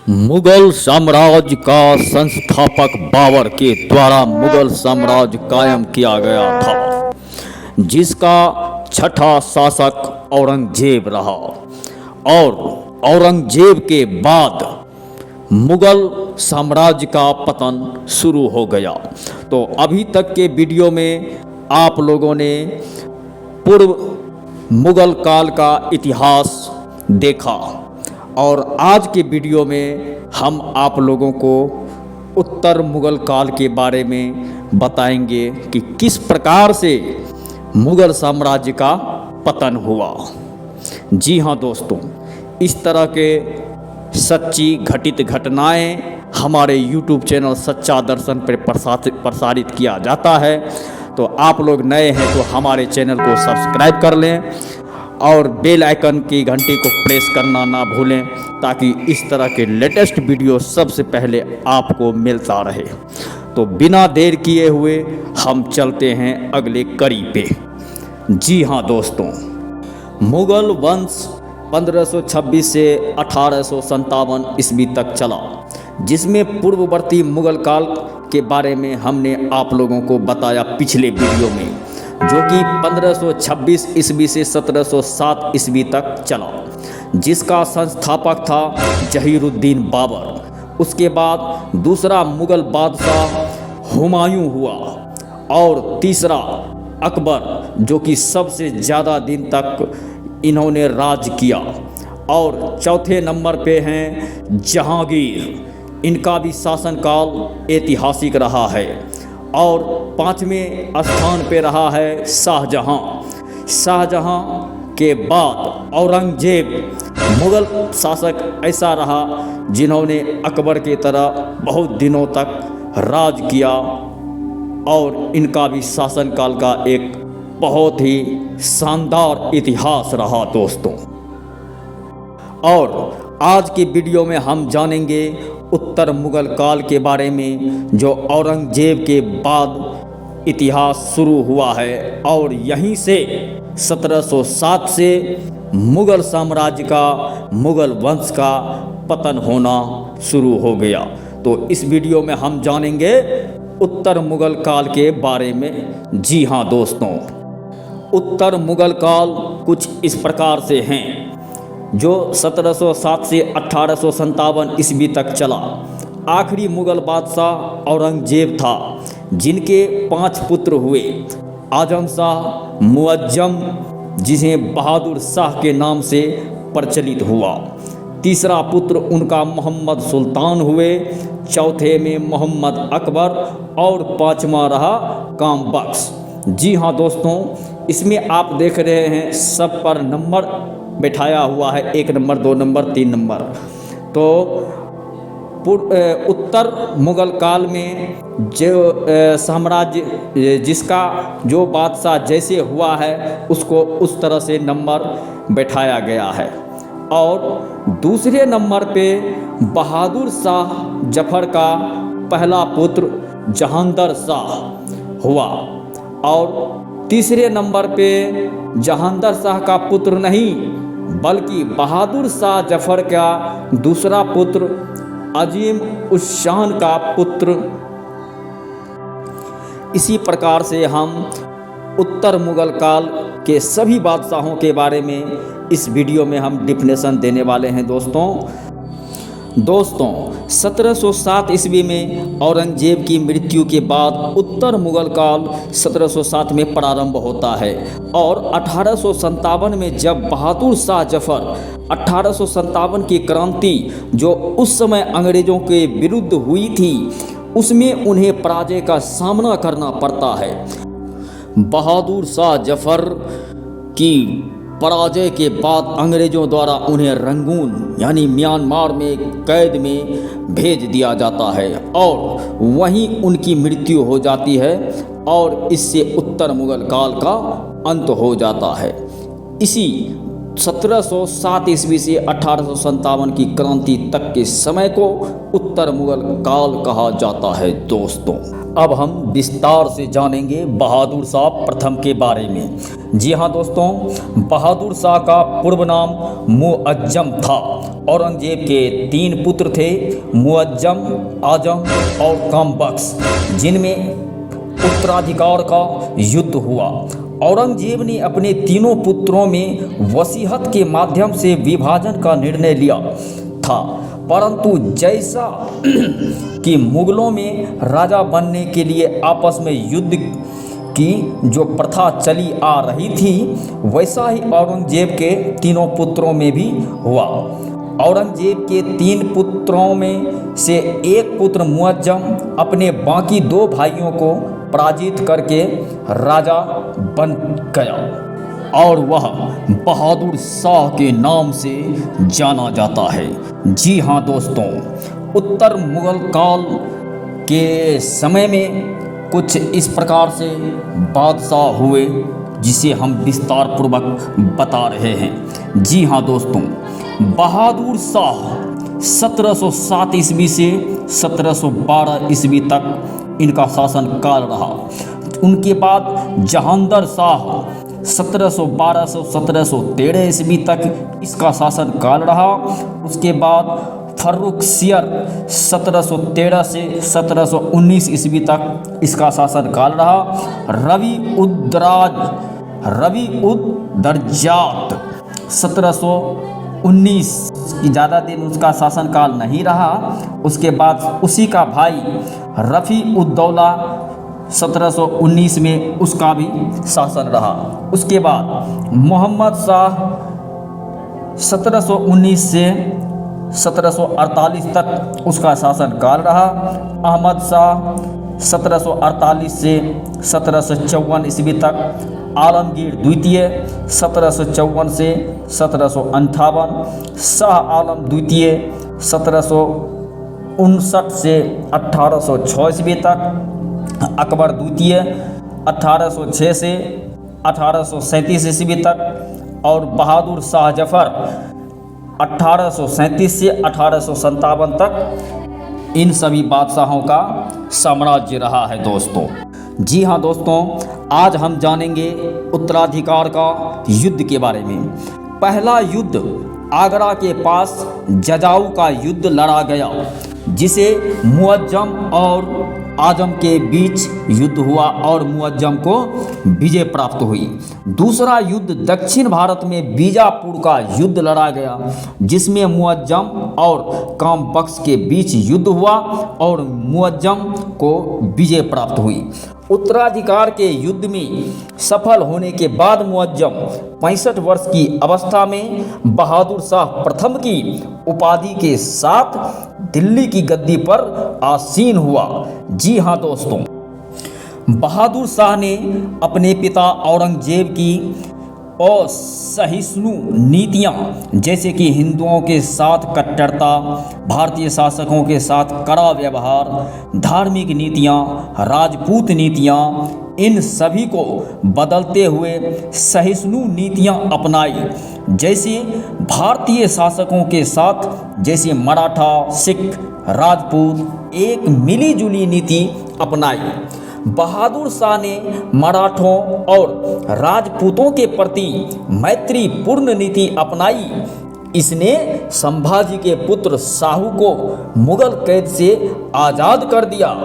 मुगल साम्राज्य का संस्थापक बाबर के द्वारा मुगल साम्राज्य कायम किया गया था, जिसका छठा शासक औरंगजेब रहा। और औरंगजेब के बाद मुगल साम्राज्य का पतन शुरू हो गया। तो अभी तक के वीडियो में आप लोगों ने पूर्व मुगल काल का इतिहास देखा और आज के वीडियो में हम आप लोगों को उत्तर मुगल काल के बारे में बताएंगे कि किस प्रकार से मुगल साम्राज्य का पतन हुआ। जी हाँ दोस्तों, इस तरह के सच्ची घटित घटनाएं हमारे YouTube चैनल सच्चा दर्शन पर प्रसारित किया जाता है। तो आप लोग नए हैं तो हमारे चैनल को सब्सक्राइब कर लें और बेल आइकन की घंटी को प्रेस करना ना भूलें, ताकि इस तरह के लेटेस्ट वीडियो सबसे पहले आपको मिलता रहे। तो बिना देर किए हुए हम चलते हैं अगले कड़ी पे। जी हाँ दोस्तों, मुगल वंश 1526 से 1857 ईस्वी तक चला, जिसमें पूर्ववर्ती मुगल काल के बारे में हमने आप लोगों को बताया पिछले वीडियो में, जो कि 1526 ईस्वी से 1707 ईस्वी तक चला, जिसका संस्थापक था जहीरुद्दीन बाबर। उसके बाद दूसरा मुगल बादशाह हुमायूं हुआ और तीसरा अकबर, जो कि सबसे ज़्यादा दिन तक इन्होंने राज किया। और चौथे नंबर पे हैं जहांगीर, इनका भी शासनकाल ऐतिहासिक रहा है। और पाँचवें स्थान पे रहा है शाहजहां। शाहजहां के बाद औरंगजेब मुगल शासक ऐसा रहा जिन्होंने अकबर की तरह बहुत दिनों तक राज किया, और इनका भी शासनकाल का एक बहुत ही शानदार इतिहास रहा दोस्तों। और आज की वीडियो में हम जानेंगे उत्तर मुगल काल के बारे में, जो औरंगजेब के बाद इतिहास शुरू हुआ है। और यहीं से 1707 से मुगल साम्राज्य का, मुगल वंश का पतन होना शुरू हो गया। तो इस वीडियो में हम जानेंगे उत्तर मुगल काल के बारे में। जी हाँ दोस्तों, उत्तर मुगल काल कुछ इस प्रकार से हैं, जो 1707 से 1857 ईस्वी तक चला। आखिरी मुगल बादशाह औरंगजेब था, जिनके 5 पुत्र हुए। आजम शाह, मुअज्जम, जिसे बहादुर शाह के नाम से प्रचलित हुआ। तीसरा पुत्र उनका मोहम्मद सुल्तान हुए। चौथे में मोहम्मद अकबर और 5वां रहा कामबख्श। जी हाँ दोस्तों, इसमें आप देख रहे हैं सब पर नंबर बैठाया हुआ है, 1 नंबर, 2 नंबर, 3 नंबर। तो उत्तर मुगल काल में जो साम्राज्य, जिसका जो बादशाह जैसे हुआ है उसको उस तरह से नंबर बैठाया गया है। और दूसरे नंबर पे बहादुर शाह जफर का पहला पुत्र जहांगीर शाह हुआ। और तीसरे नंबर पे जहांगीर शाह का पुत्र नहीं, बल्कि बहादुर शाह जफर का दूसरा पुत्र अजीम उस शान का पुत्र। इसी प्रकार से हम उत्तर मुगल काल के सभी बादशाहों के बारे में इस वीडियो में हम डिफिनेशन देने वाले हैं दोस्तों। 1707 ईस्वी में औरंगजेब की मृत्यु के बाद उत्तर मुगल काल 1707 में प्रारंभ होता है। और 1857 में जब बहादुर शाह जफर 1857 की क्रांति, जो उस समय अंग्रेज़ों के विरुद्ध हुई थी, उसमें उन्हें पराजय का सामना करना पड़ता है। बहादुर शाह जफर की पराजय के बाद अंग्रेज़ों द्वारा उन्हें रंगून यानी म्यांमार में कैद में भेज दिया जाता है और वहीं उनकी मृत्यु हो जाती है। और इससे उत्तर मुगल काल का अंत हो जाता है। इसी 1707 ईस्वी से 1857 की क्रांति तक के समय को उत्तर मुगल काल कहा जाता है दोस्तों। अब हम विस्तार से जानेंगे बहादुर शाह प्रथम के बारे में। जी हाँ दोस्तों, बहादुर शाह का पूर्व नाम मुअज्जम था। औरंगजेब के 3 पुत्र थे, मुअज्जम, आजम और कामबख्श, जिनमें उत्तराधिकार का युद्ध हुआ। औरंगजेब ने अपने तीनों पुत्रों में वसीयत के माध्यम से विभाजन का निर्णय लिया था, परंतु जैसा कि मुगलों में राजा बनने के लिए आपस में युद्ध की जो प्रथा चली आ रही थी, वैसा ही औरंगजेब के तीनों पुत्रों में भी हुआ। औरंगजेब के 3 पुत्रों में से एक पुत्र मुअज्जम अपने बाकी 2 भाइयों को पराजित करके राजा बन गया और वह बहादुर शाह के नाम से जाना जाता है। जी हाँ दोस्तों, उत्तर मुगल काल के समय में कुछ इस प्रकार से बादशाह हुए जिसे हम विस्तार पूर्वक बता रहे हैं। जी हाँ दोस्तों, बहादुर शाह 1707 ईस्वी से 1712 ईस्वी तक इनका शासन काल रहा। उनके बाद जहांगीर शाह 1712 से 1713 ईस्वी तक इसका शासन काल रहा। उसके बाद फर्रुखसियर 1713 से 1719 ईस्वी तक इसका शासन काल रहा। रवि उद दरजात 1719 की ज़्यादा दिन उसका शासनकाल नहीं रहा। उसके बाद उसी का भाई रफ़ी उद दौला 1719 में उसका भी शासन रहा। उसके बाद मोहम्मद शाह 1719 से 1748 तक उसका शासनकाल रहा। अहमद शाह 1748 से 1754 ईस्वी तक। आलमगीर द्वितीय 1754 से 1758। शाह आलम द्वितीय 1759 से 1806 ईस्वी तक। अकबर द्वितीय 1806 से 1837 ईस्वी तक। और बहादुर शाह जफर 1837 से 1857 तक इन सभी बादशाहों का साम्राज्य रहा है दोस्तों। जी हाँ दोस्तों, आज हम जानेंगे उत्तराधिकार का युद्ध के बारे में। पहला युद्ध आगरा के पास जजाऊ का युद्ध लड़ा गया, जिसे मुअज्जम और आजम के बीच युद्ध हुआ और मुअज्जम को विजय प्राप्त हुई। दूसरा युद्ध दक्षिण भारत में बीजापुर का युद्ध लड़ा गया, जिसमें मुअज्जम और कामबख्श के बीच युद्ध हुआ और मुअज्जम को विजय प्राप्त हुई। उत्तराधिकार के युद्ध में सफल होने के बाद मुअज्जम 65 वर्ष की अवस्था में बहादुर शाह प्रथम की उपाधि के साथ दिल्ली की गद्दी पर आसीन हुआ। जी हाँ दोस्तों, बहादुर शाह ने अपने पिता औरंगजेब की असहिष्णु नीतियाँ, जैसे कि हिंदुओं के साथ कट्टरता, भारतीय शासकों के साथ कड़ा व्यवहार, धार्मिक नीतियाँ, राजपूत नीतियाँ, इन सभी को बदलते हुए सहिष्णु नीतियाँ अपनाई। जैसे भारतीय शासकों के साथ जैसे मराठा, सिख, राजपूत एक मिली जुली नीति अपनाई। बहादुर शाह ने मराठों और राजपूतों के प्रति मैत्रीपूर्ण नीति अपनाई। इसने संभाजी के पुत्र शाहू को मुगल कैद से आज़ाद कर दिया।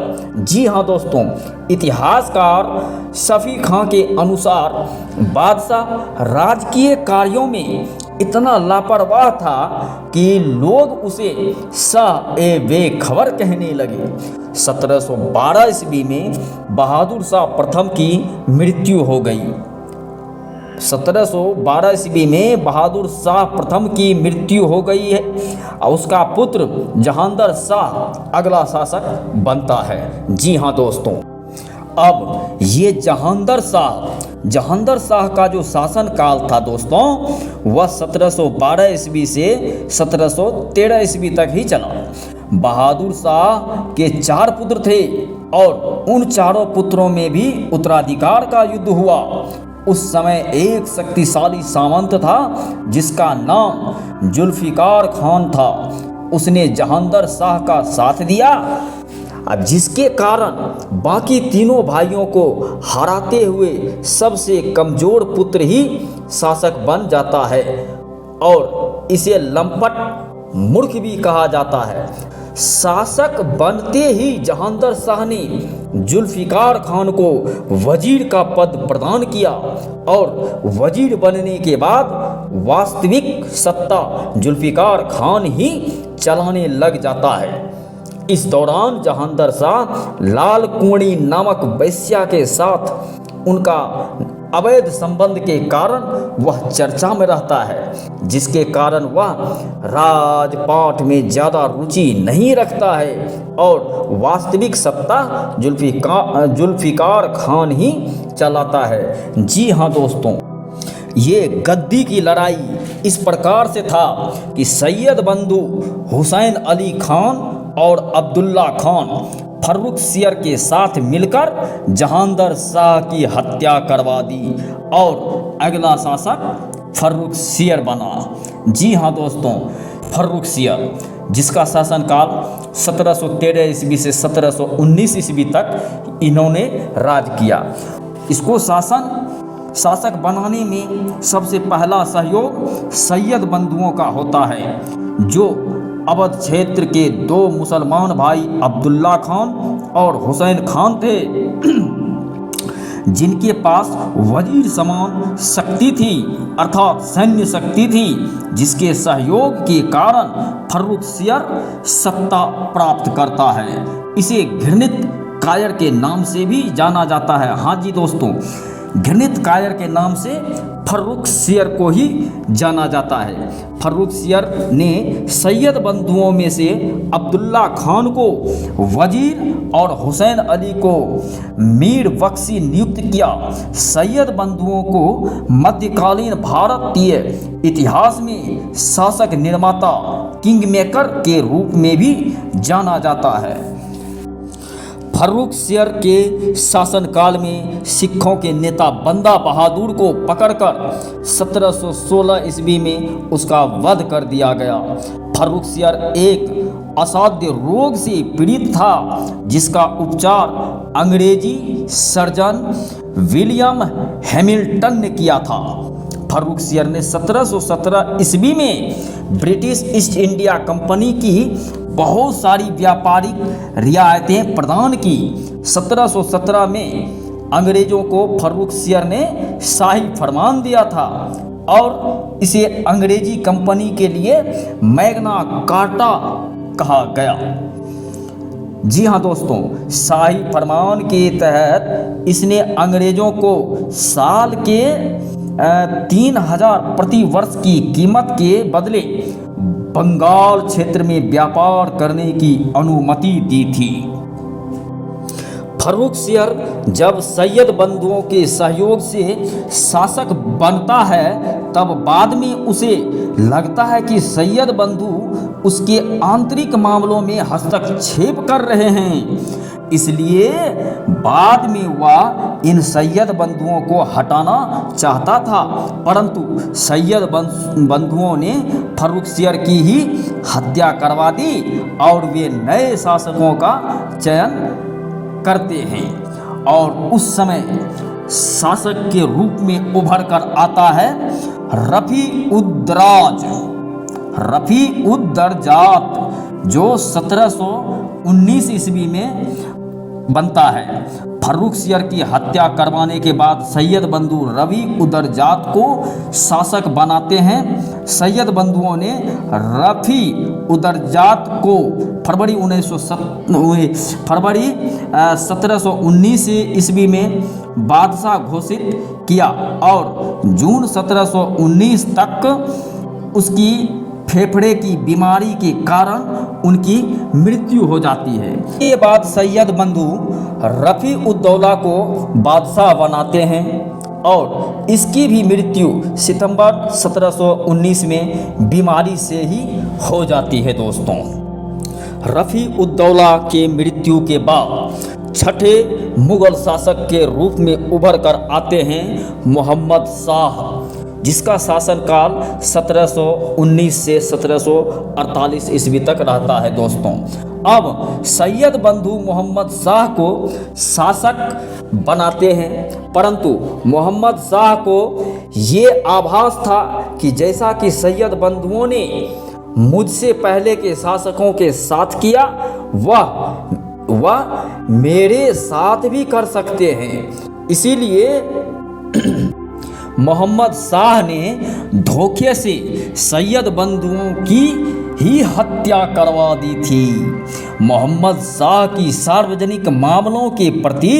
जी हाँ दोस्तों, इतिहासकार शफी खां के अनुसार बादशाह राजकीय कार्यों में इतना लापरवाह था कि लोग उसे शाह ए बेखबर कहने लगे। 1712 ईस्वी में बहादुर शाह प्रथम की मृत्यु हो गई। 1712 ईस्वी में बहादुर शाह प्रथम की मृत्यु हो गई है और उसका पुत्र जहांगीर शाह अगला शासक बनता है। जी हाँ दोस्तों, अब ये जहांगीर शाह का जो शासन काल था दोस्तों, वह 1712 ईस्वी से 1713 ईस्वी तक ही चला। बहादुर शाह के 4 पुत्र थे और उन चारों पुत्रों में भी उत्तराधिकार का युद्ध हुआ। उस समय एक शक्तिशाली सामंत था जिसका नाम जुल्फिकार खान था। उसने जहांगीर शाह का साथ दिया, अब जिसके कारण बाकी तीनों भाइयों को हराते हुए सबसे कमजोर पुत्र ही शासक बन जाता है और इसे लंपट मूर्ख भी कहा जाता है। शासक बनते ही जहांगीर शाह ने जुल्फिकार खान को वजीर का पद प्रदान किया और वजीर बनने के बाद वास्तविक सत्ता जुल्फिकार खान ही चलाने लग जाता है। इस दौरान जहांगीर शाह लाल कुंवरी नामक वेश्या के साथ उनका अवैध संबंध के कारण वह चर्चा में रहता है, जिसके कारण वह राजपाट में ज़्यादा रुचि नहीं रखता है और वास्तविक सत्ता जुल्फिकार खान ही चलाता है। जी हाँ दोस्तों, ये गद्दी की लड़ाई इस प्रकार से था कि सैयद बंधु हुसैन अली खान और अब्दुल्ला खान फर्रुखसियर के साथ मिलकर जहांगीर शाह की हत्या करवा दी और अगला शासक फर्रुखसियर बना। जी हाँ दोस्तों, फर्रुखसियर जिसका शासनकाल 1713 ईस्वी से 1719 ईस्वी तक इन्होंने राज किया। इसको शासक बनाने में सबसे पहला सहयोग सैयद बंधुओं का होता है, जो अवध क्षेत्र के दो मुसलमान भाई अब्दुल्ला खान और हुसैन खान थे, जिनके पास वजीर समान शक्ति थी अर्थात सैन्य शक्ति थी, जिसके सहयोग के कारण फर्रुखसियर सत्ता प्राप्त करता है। इसे घृणित कायर के नाम से भी जाना जाता है। हाँ जी दोस्तों, घृणित कायर के नाम से फर्रुखसियर को ही जाना जाता है। फर्रुखसियर ने सैयद बंधुओं में से अब्दुल्ला खान को वजीर और हुसैन अली को मीर बख्शी नियुक्त किया। सैयद बंधुओं को मध्यकालीन भारतीय इतिहास में शासक निर्माता किंग मेकर के रूप में भी जाना जाता है। फर्रुखसियर के शासनकाल में सिखों के नेता बंदा बहादुर को पकड़कर 1716 ईस्वी में उसका वध कर दिया गया। फर्रुखसियर एक असाध्य रोग से पीड़ित था, जिसका उपचार अंग्रेजी सर्जन विलियम हैमिल्टन ने किया था। फर्रुखसियर ने 1717 ईस्वी में ब्रिटिश ईस्ट इंडिया कंपनी की बहुत सारी व्यापारिक रियायतें प्रदान की। 1717 में अंग्रेजों को फर्रुखसियर ने शाही फरमान दिया था और इसे अंग्रेजी कंपनी के लिए मैग्ना कार्टा कहा गया। जी हाँ दोस्तों, शाही फरमान के तहत इसने अंग्रेजों को साल के 3000 प्रति वर्ष की कीमत के बदले बंगाल क्षेत्र में व्यापार करने की अनुमति दी थी। फर्रुखसियर जब सैयद बंधुओं के सहयोग से शासक बनता है, तब बाद में उसे लगता है कि सैयद बंधु उसके आंतरिक मामलों में हस्तक्षेप कर रहे हैं। इसलिए बाद में वह इन सैयद बंधुओं को हटाना चाहता था, परंतु सैयद बंधुओं ने फर्रुखसियर की ही हत्या करवा दी और वे नए शासकों का चयन करते हैं। और उस समय शासक के रूप में उभर कर आता है रफ़ी-उद-दर्जात, जो 1719 ईस्वी में बनता है। फर्रुखसियर की हत्या करवाने के बाद सैयद बंधु रफ़ी-उद-दर्जात को शासक बनाते हैं। सैयद बंधुओं ने रफ़ी-उद-दर्जात को फरवरी 1719 ईस्वी में बादशाह घोषित किया और जून 1719 तक उसकी फेफड़े की बीमारी के कारण उनकी मृत्यु हो जाती है। इसके बाद सैयद बंधु रफ़ी-उद-दौला को बादशाह बनाते हैं और इसकी भी मृत्यु सितंबर 1719 में बीमारी से ही हो जाती है। दोस्तों, रफ़ी-उद-दौला के मृत्यु के बाद छठे मुगल शासक के रूप में उभर कर आते हैं मोहम्मद शाह, जिसका शासनकाल 1719 से 1748 ईस्वी तक रहता है दोस्तों। अब सैयद बंधु मोहम्मद शाह को शासक बनाते हैं, परंतु मोहम्मद शाह को ये आभास था कि जैसा कि सैयद बंधुओं ने मुझसे पहले के शासकों के साथ किया, वह मेरे साथ भी कर सकते हैं। इसीलिए मोहम्मद शाह ने धोखे से सैयद बंधुओं की ही हत्या करवा दी थी। मोहम्मद शाह की सार्वजनिक मामलों के प्रति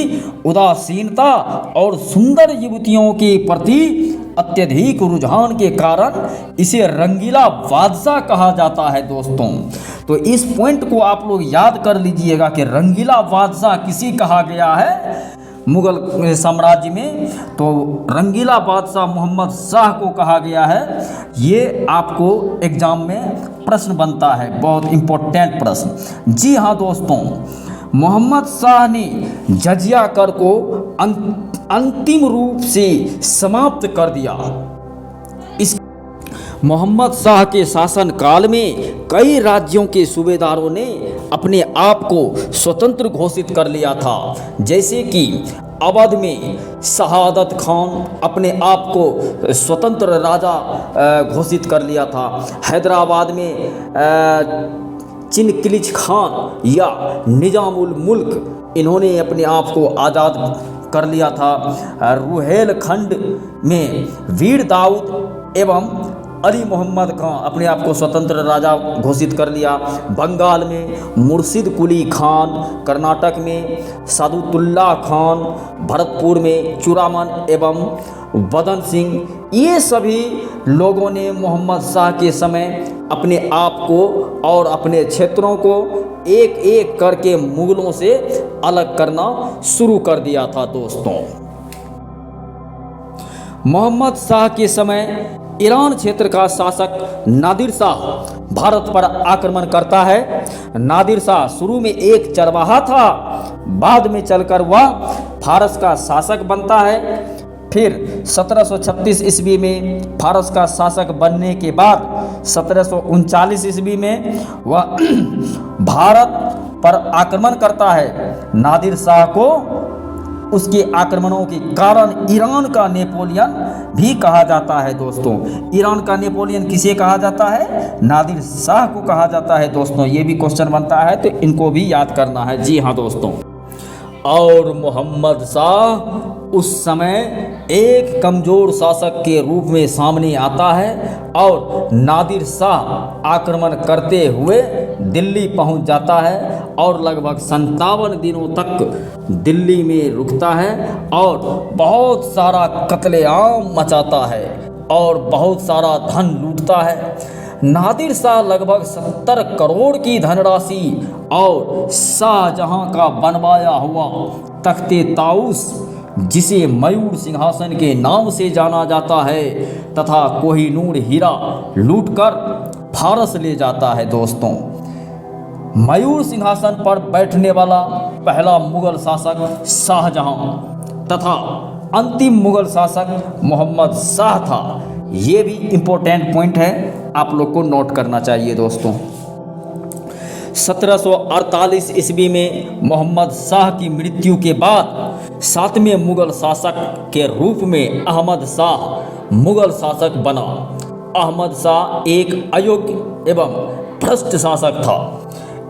उदासीनता और सुंदर युवतियों के प्रति अत्यधिक रुझान के कारण इसे रंगीला बादशाह कहा जाता है दोस्तों। तो इस पॉइंट को आप लोग याद कर लीजिएगा कि रंगीला बादशाह किसी कहा गया है मुगल साम्राज्य में, तो रंगीला बादशाह मोहम्मद शाह को कहा गया है। ये आपको एग्जाम में प्रश्न बनता है, बहुत इम्पोर्टेंट प्रश्न। जी हाँ दोस्तों, मोहम्मद शाह ने जजिया कर को अंतिम रूप से समाप्त कर दिया। इस मोहम्मद शाह के शासनकाल में कई राज्यों के सूबेदारों ने अपने आप को स्वतंत्र घोषित कर लिया था, जैसे कि अवध में शहादत खान अपने आप को स्वतंत्र राजा घोषित कर लिया था। हैदराबाद में चिनकिलिच खान या निजामुल मुल्क, इन्होंने अपने आप को आज़ाद कर लिया था। रुहेलखंड में वीर दाऊद एवं अली मोहम्मद खान अपने आप को स्वतंत्र राजा घोषित कर लिया। बंगाल में मुर्शिद कुली खान, कर्नाटक में सादुतुल्ला खान, भरतपुर में चूड़ामन एवं बदन सिंह, ये सभी लोगों ने मोहम्मद शाह के समय अपने आप को और अपने क्षेत्रों को एक एक करके मुगलों से अलग करना शुरू कर दिया था दोस्तों। मोहम्मद शाह के समय ईरान क्षेत्र का शासक नादिर शाह भारत पर आक्रमण करता है। नादिर शाह शुरू में एक चरवाहा था, बाद में चलकर वह फारस का शासक बनता है। फिर 1736 ईस्वी में फारस का शासक बनने के बाद 1739 ईस्वी में वह भारत पर आक्रमण करता है। नादिर शाह को उसके आक्रमणों के कारण ईरान का नेपोलियन भी कहा जाता है दोस्तों। ईरान का नेपोलियन किसे कहा जाता है? नादिर शाह को कहा जाता है दोस्तों। ये भी क्वेश्चन बनता है, तो इनको भी याद करना है। जी हाँ दोस्तों, और मोहम्मद शाह उस समय एक कमज़ोर शासक के रूप में सामने आता है और नादिर शाह आक्रमण करते हुए दिल्ली पहुंच जाता है और लगभग 57 दिनों तक दिल्ली में रुकता है और बहुत सारा कत्लेआम मचाता है और बहुत सारा धन लूटता है। नादिर शाह लगभग 70 करोड़ की धनराशि और शाहजहां का बनवाया हुआ तख्ते ताउस, जिसे मयूर सिंहासन के नाम से जाना जाता है, तथा कोहिनूर हीरा लूटकर फारस ले जाता है दोस्तों। मयूर सिंहासन पर बैठने वाला पहला मुगल शासक शाहजहां तथा अंतिम मुगल शासक मोहम्मद शाह था। ये भी इम्पोर्टेंट पॉइंट है, आप लोग को नोट करना चाहिए दोस्तों। 1748 ईस्वी में मोहम्मद शाह की मृत्यु के बाद 7वें मुगल शासक के रूप में अहमद शाह मुगल शासक बना। अहमद शाह एक अयोग्य एवं भ्रष्ट शासक था।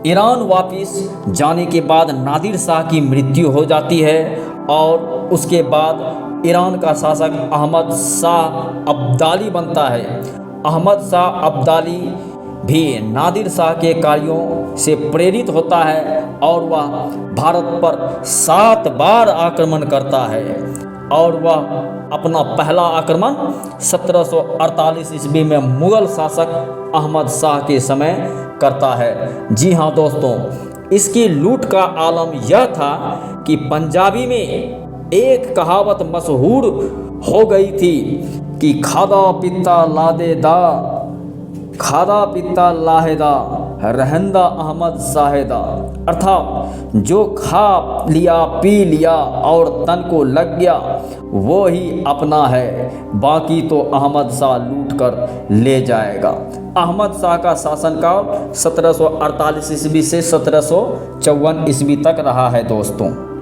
ईरान वापस जाने के बाद नादिर शाह की मृत्यु हो जाती है और उसके बाद ईरान का शासक अहमद शाह अब्दाली बनता है। अहमद शाह अब्दाली भी नादिर शाह के कार्यों से प्रेरित होता है और वह भारत पर 7 बार आक्रमण करता है और वह अपना पहला आक्रमण 1748 ईस्वी में मुगल शासक अहमद शाह के समय करता है। जी हाँ दोस्तों, इसकी लूट का आलम यह था कि पंजाबी में एक कहावत मशहूर हो गई थी कि खादा पिता लादेदा, खादा पिता लाहेदा रहंदा अहमद शाहेदा, अर्थात जो खा लिया पी लिया और तन को लग गया, वो ही अपना है, बाकी तो अहमद शाह लूट कर ले जाएगा। अहमद शाह का शासनकाल 1748 ईस्वी से 1754 ईस्वी तक रहा है दोस्तों।